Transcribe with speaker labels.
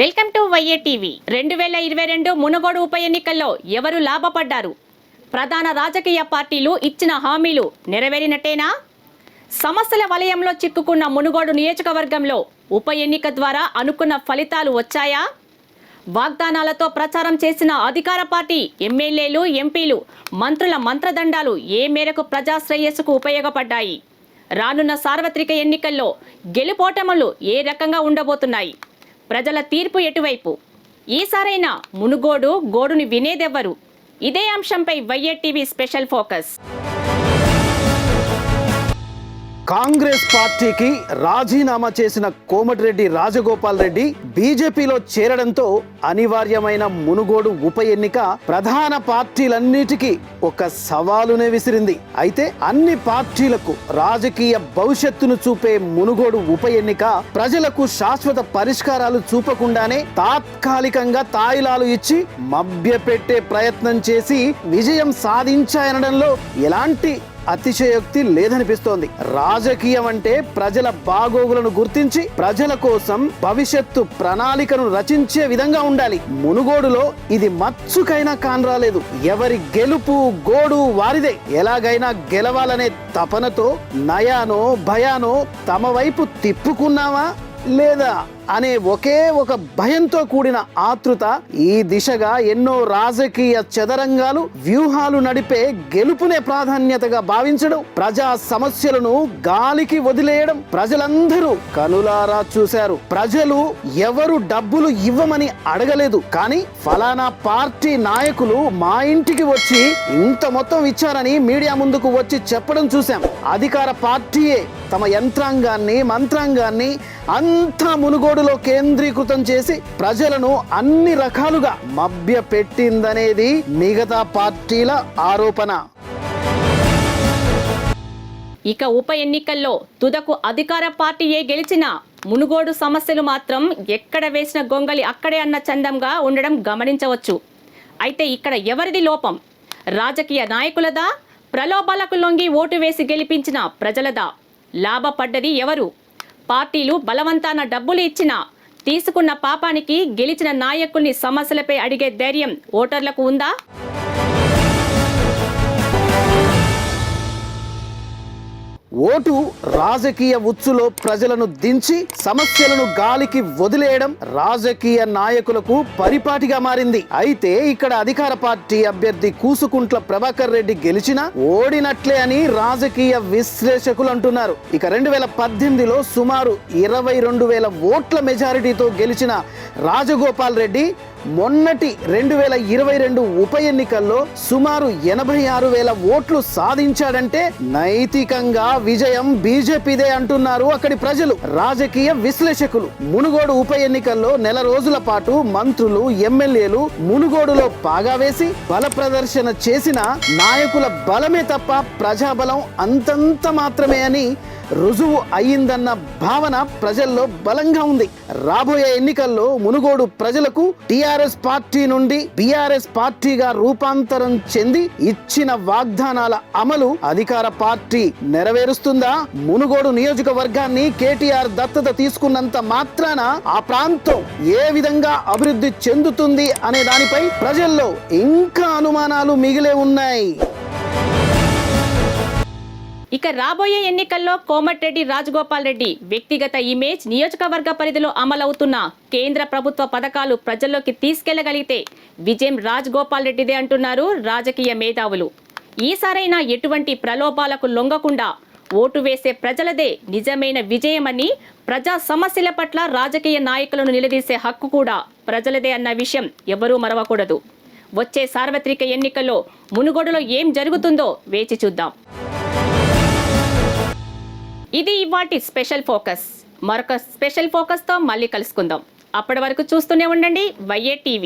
Speaker 1: Welcome to YA TV. 2022 Munugode ఉప ఎన్నికల్లో ఎవరు లాభపడ్డారు? ప్రధాన రాజకీయ పార్టీలు ఇచ్చిన హామీలు నెరవేరినట్టేనా? సమస్యల వలయంలో చిక్కుకున్న మునుగోడు నియోజకవర్గంలో ఉప ఎన్నిక ద్వారా అనుకున్న ఫలితాలు వచ్చాయా? వాగ్దానాలతో ప్రచారం చేసిన అధికార పార్టీ ఎమ్మెల్యేలు, ఎంపీలు, మంత్రుల మంత్రదండాలు ఏ మేరకు ప్రజా శ్రేయస్సుకు ఉపయోగపడ్డాయి? రానున్న సార్వత్రిక ఎన్నికల్లో గెలుపోటములు ఏ రకంగా ఉండబోతున్నాయి? ప్రజల తీర్పు ఎటువైపు? ఈసారైనా మునుగోడు గోడుని వినేదెవ్వరు? ఇదే అంశంపై వైఏ టీవీ స్పెషల్ ఫోకస్.
Speaker 2: కాంగ్రెస్ పార్టీకి రాజీనామా చేసిన కోమటిరెడ్డి రాజగోపాల్ రెడ్డి బీజేపీలో చేరడంతో అనివార్యమైన మునుగోడు ఉప ఎన్నిక ప్రధాన పార్టీలన్నిటికీ ఒక సవాలునే విసిరింది. అయితే అన్ని పార్టీలకు రాజకీయ భవిష్యత్తును చూపే మునుగోడు ఉప ఎన్నిక ప్రజలకు శాశ్వత పరిష్కారాలు చూపకుండానే తాత్కాలికంగా తాయిలాలు ఇచ్చి మభ్యపెట్టే ప్రయత్నం చేసి విజయం సాధించాయనడంలో ఎలాంటి అతిశయోక్తి లేదనిపిస్తోంది. రాజకీయం అంటే ప్రజల బాగోగులను గుర్తించి ప్రజల కోసం భవిష్యత్తు ప్రణాళికను రచించే విధంగా ఉండాలి. మునుగోడులో ఇది మచ్చుకైనా కానరాలేదు. ఎవరి గెలుపు గోడు వారిదే. ఎలాగైనా గెలవాలనే తపనతో నయానో భయానో తమ వైపు తిప్పుకున్నావా లేదా అనే ఒకే ఒక భయంతో కూడిన ఆతృత ఈ దిశగా ఎన్నో రాజకీయ చదరంగాలు వ్యూహాలు నడిపే గెలుపునే ప్రాధాన్యతగా భావించడం, ప్రజా సమస్యలను గాలికి వదిలేయడం ప్రజలందరూ కనులారా చూశారు. ప్రజలు ఎవరు డబ్బులు ఇవ్వమని అడగలేదు, కానీ ఫలానా పార్టీ నాయకులు మా ఇంటికి వచ్చి ఇంత మొత్తం ఇచ్చారని మీడియా ముందుకు వచ్చి చెప్పడం చూశాం. అధికార పార్టీయే తమ యంత్రాంగాన్ని మంత్రాంగాన్ని అంతా మునుగోడులో కేంద్రీకృతం చేసి ప్రజలను అన్ని రకాలుగా మభ్య పెట్టిందనేది మిగతా పార్టీల ఆరోపణ.
Speaker 1: ఇక ఉప ఎన్నికల్లో తుదకు అధికార పార్టీయే గెలిచిన మునుగోడు సమస్యలు మాత్రం ఎక్కడ వేసిన గొంగలి అక్కడే అన్న చందంగా ఉండడం గమనించవచ్చు. అయితే ఇక్కడ ఎవరిది లోపం? రాజకీయ నాయకులదా? ప్రలోభాలకు లొంగి ఓటు వేసి గెలిపించిన ప్రజలదా? లాభపడ్డది ఎవరు? పార్టీలు బలవంతాన డబ్బులు ఇచ్చినా తీసుకున్న పాపానికి గెలిచిన నాయకుల్ని సమస్యలపై అడిగే ధైర్యం ఓటర్లకు ఉందా?
Speaker 2: ఓటు రాజకీయ ఉచ్చులో ప్రజలను దించి సమస్యలను గాలికి వదిలేయడం రాజకీయ నాయకులకు పరిపాటిగా మారింది. అయితే ఇక్కడ అధికార పార్టీ అభ్యర్థి కూసుకుంట్ల ప్రభాకర్ రెడ్డి గెలిచినా ఓడినట్లే అని రాజకీయ విశ్లేషకులు అంటున్నారు. ఇక 2018లో సుమారు 22,000 ఓట్ల మెజారిటీతో గెలిచిన రాజగోపాల్ రెడ్డి మొన్నటి 2022 ఉప ఎన్నికల్లో సుమారు 86,000 ఓట్లు సాధించాడంటే నైతికంగా విజయం బీజేపీదే అంటున్నారు అక్కడి ప్రజలు, రాజకీయ విశ్లేషకులు. మునుగోడు ఉప ఎన్నికల్లో నెల రోజుల పాటు మంత్రులు, ఎమ్మెల్యేలు మునుగోడులో పాగా వేసి బల ప్రదర్శన చేసిన నాయకుల బలమే తప్ప ప్రజాబలం అంతంత మాత్రమే అని రుజువు అయ్యిందన్న భావన ప్రజల్లో బలంగా ఉంది. రాబోయే ఎన్నికల్లో మునుగోడు ప్రజలకు టిఆర్ఎస్ పార్టీ నుండి బిఆర్ఎస్ పార్టీగా రూపాంతరం చెంది ఇచ్చిన వాగ్దానాల అమలు అధికార పార్టీ నెరవేరుస్తుందా? మునుగోడు నియోజకవర్గాన్ని కేటీఆర్ దత్తత తీసుకున్నంత మాత్రాన ఆ ప్రాంతం ఏ విధంగా అభివృద్ధి చెందుతుంది అనే దానిపై ప్రజల్లో ఇంకా అనుమానాలు మిగిలే ఉన్నాయి.
Speaker 1: ఇక రాబోయే ఎన్నికల్లో కోమటిరెడ్డి రాజగోపాల్ రెడ్డి వ్యక్తిగత ఇమేజ్, నియోజకవర్గ పరిధిలో అమలవుతున్న కేంద్ర ప్రభుత్వ పథకాలు ప్రజల్లోకి తీసుకెళ్లగలిగితే విజయం రాజగోపాల్ రెడ్డిదే అంటున్నారు రాజకీయ మేధావులు. ఈసారైనా ఎటువంటి ప్రలోభాలకు లొంగకుండా ఓటు వేసే ప్రజలదే నిజమైన విజయమని, ప్రజా సమస్యల పట్ల రాజకీయ నాయకులను నిలదీసే హక్కు కూడా ప్రజలదే అన్న విషయం ఎవరూ మరవకూడదు. వచ్చే సార్వత్రిక ఎన్నికల్లో మునుగోడులో ఏం జరుగుతుందో వేచి చూద్దాం. ఇది ఇవాల్టి స్పెషల్ ఫోకస్. మరొక స్పెషల్ ఫోకస్తో మళ్ళీ కలుసుకుందాం. అప్పటి వరకు చూస్తూనే ఉండండి వైఏ టీవీ.